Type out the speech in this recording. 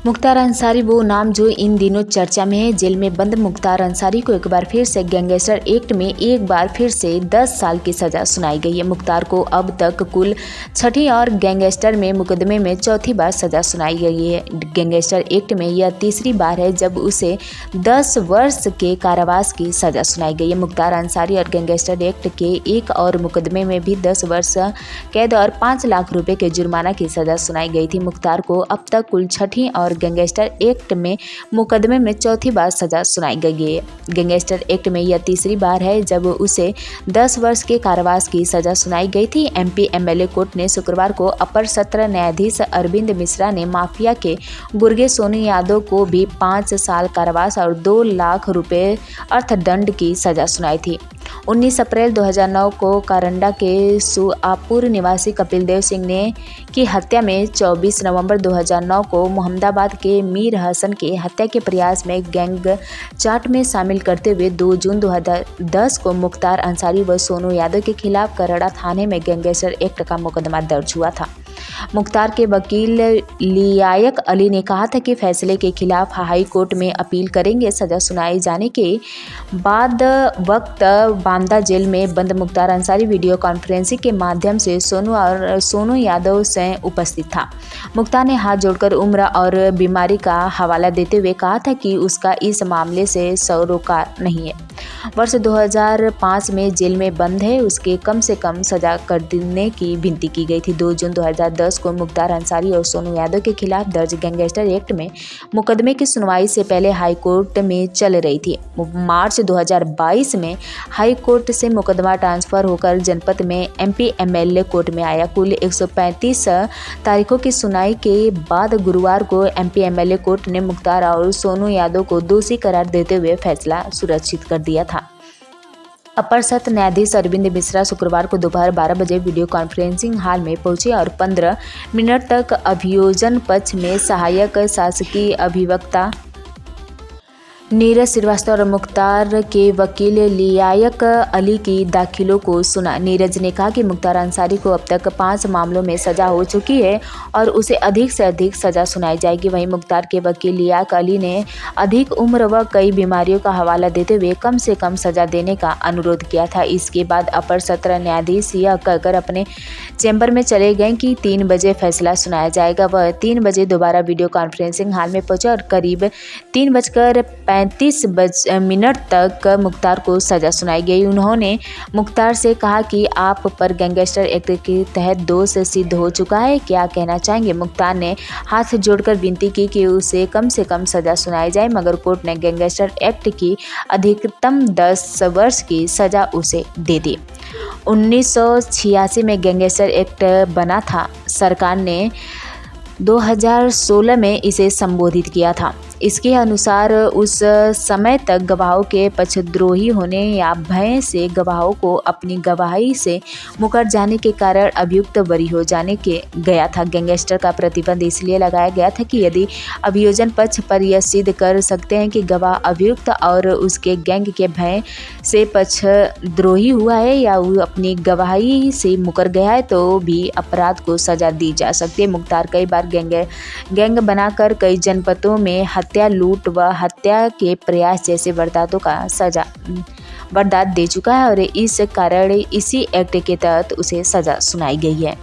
मुख्तार अंसारी वो नाम जो इन दिनों चर्चा में है। जेल में बंद मुख्तार अंसारी को एक बार फिर से गैंगस्टर एक्ट में एक बार फिर से 10 साल की सज़ा सुनाई गई है। मुख्तार को अब तक कुल 6ठी और गैंगस्टर में मुकदमे में 4थी बार सज़ा सुनाई गई है। गैंगस्टर एक्ट में यह तीसरी बार है जब उसे 10 वर्ष के कारावास की सज़ा सुनाई गई है। मुख्तार अंसारी और गैंगस्टर एक्ट के एक और मुकदमे में भी 10 वर्ष कैद और 5 लाख रुपए के जुर्माना की सज़ा सुनाई गई थी। मुख्तार को अब तक कुल 6ठी और गैंगस्टर एक्ट में मुकदमे में 4थी बार सजा सुनाई गई है। गैंगस्टर एक्ट में यह तीसरी बार है जब उसे 10 वर्ष के कारावास की सजा सुनाई गई थी। एमपी एमएलए कोर्ट ने शुक्रवार को अपर सत्र न्यायाधीश अरविंद मिश्रा ने माफिया के गुर्गे सोनू यादव को भी 5 साल कारावास और 2 लाख रुपए अर्थदंड की सजा सुनाई थी। 19 अप्रैल 2009 को कारंडा के सुआपुर निवासी कपिल देव सिंह ने की हत्या में 24 नवंबर 2009 को मोहम्मदाबाद के मीर हसन के हत्या के प्रयास में गैंग चार्ट में शामिल करते हुए 2 जून 2010 को मुख्तार अंसारी व सोनू यादव के खिलाफ करड़ा थाने में गैंगस्टर एक्ट का मुकदमा दर्ज हुआ था। मुख्तार के वकील लियाकत अली ने कहा था कि फैसले के खिलाफ हाई कोर्ट में अपील करेंगे। सजा सुनाए जाने के बाद वक्त बांदा जेल में बंद मुख्तार अंसारी वीडियो कॉन्फ्रेंसिंग के माध्यम से सोनू यादव से उपस्थित था। मुख्तार ने हाथ जोड़कर उम्र और बीमारी का हवाला देते हुए कहा था कि उसका इस मामले से सरोकार नहीं है। वर्ष 2005 में जेल में बंद है, उसके कम से कम सजा कर देने की विनती की गई थी। 2 जून 2010 को मुख्तार अंसारी और सोनू यादव के खिलाफ दर्ज गैंगस्टर एक्ट में मुकदमे की सुनवाई से पहले हाई कोर्ट में चल रही थी। मार्च 2022 में हाई कोर्ट से मुकदमा ट्रांसफर होकर जनपद में एमपी एमएलए कोर्ट में आया। कुल 135 तारीखों की सुनवाई के बाद गुरुवार को एमपी एमएलए कोर्ट ने मुख्तार और सोनू यादव को दोषी करार देते हुए फैसला सुरक्षित कर दिया था। अपर सत्र न्यायाधीश अरविंद मिश्रा शुक्रवार को दोपहर 12 बजे वीडियो कॉन्फ्रेंसिंग हॉल में पहुंचे और 15 मिनट तक अभियोजन पक्ष में सहायक शासकीय अभिवक्ता नीरज श्रीवास्तव और मुख्तार के वकील लियाकत अली की दाखिलों को सुना। नीरज ने कहा कि मुख्तार अंसारी को अब तक 5 मामलों में सजा हो चुकी है और उसे अधिक से अधिक सजा सुनाई जाएगी। वहीं मुख्तार के वकील लियाकत अली ने अधिक उम्र व कई बीमारियों का हवाला देते हुए कम से कम सजा देने का अनुरोध किया था। इसके बाद अपर सत्र न्यायाधीश यह कहकर अपने चैम्बर में चले गए कि 3 बजे फैसला सुनाया जाएगा। वह 3 बजे दोबारा वीडियो कॉन्फ्रेंसिंग हॉल में पहुंचे और करीब 3:35 मिनट तक मुख्तार को सजा सुनाई गई। उन्होंने मुख्तार से कहा कि आप पर गैंगस्टर एक्ट के तहत दोष सिद्ध हो चुका है, क्या कहना चाहेंगे। मुख्तार ने हाथ जोड़कर विनती की कि उसे कम से कम सजा सुनाई जाए, मगर कोर्ट ने गैंगस्टर एक्ट की अधिकतम 10 वर्ष की सजा उसे दे दी। 1986 में गैंगस्टर एक्ट बना था। सरकार ने 2016 में इसे संबोधित किया था। इसके अनुसार उस समय तक गवाहों के पक्षद्रोही होने या भय से गवाहों को अपनी गवाही से मुकर जाने के कारण अभियुक्त बरी हो जाने के गया था। गैंगस्टर का प्रतिबंध इसलिए लगाया गया था कि यदि अभियोजन पक्ष पर यह सिद्ध कर सकते हैं कि गवाह अभियुक्त और उसके गैंग के भय से पक्षद्रोही हुआ है या वो अपनी गवाही से मुकर गया है तो भी अपराध को सजा दी जा सकती है। मुख्तार कई बार गैंग बनाकर कई जनपदों में हत्या, लूट व हत्या के प्रयास जैसे वारदातों का वारदात दे चुका है और इस कारण इसी एक्ट के तहत उसे सजा सुनाई गई है।